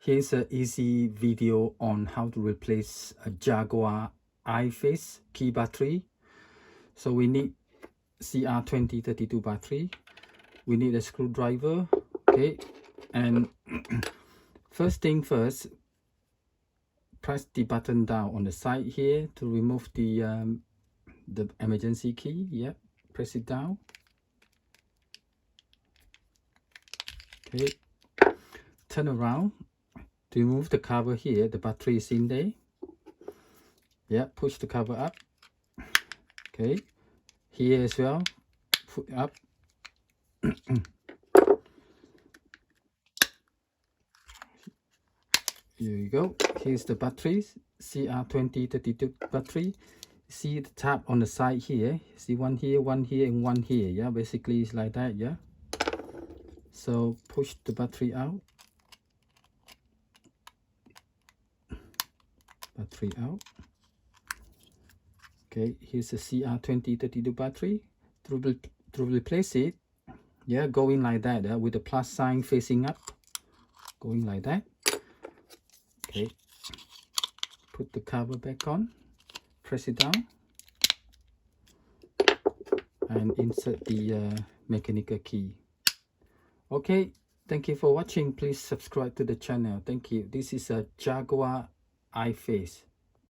Here's an easy video on how to replace a Jaguar I-Face key battery. So we need CR2032 battery. We need a screwdriver, okay? And first thing first, press the button down on the side here to remove the emergency key. Yeah, press it down. Okay, turn around to remove the cover here. The battery is in there. Yeah, push the cover up. Okay, here as well, put up. Here you go. Here's the batteries, CR2032 battery. See the tab on the side here. See one here, and one here. Yeah, basically it's like that. Yeah. So push the battery out. Battery out. Okay, here's the CR2032 battery. To replace it, yeah, going like that, with the plus sign facing up, going like that. Okay, put the cover back on, press it down, and insert the mechanical key. Okay, thank you for watching. Please subscribe to the channel. Thank you. This is a Jaguar I-Face.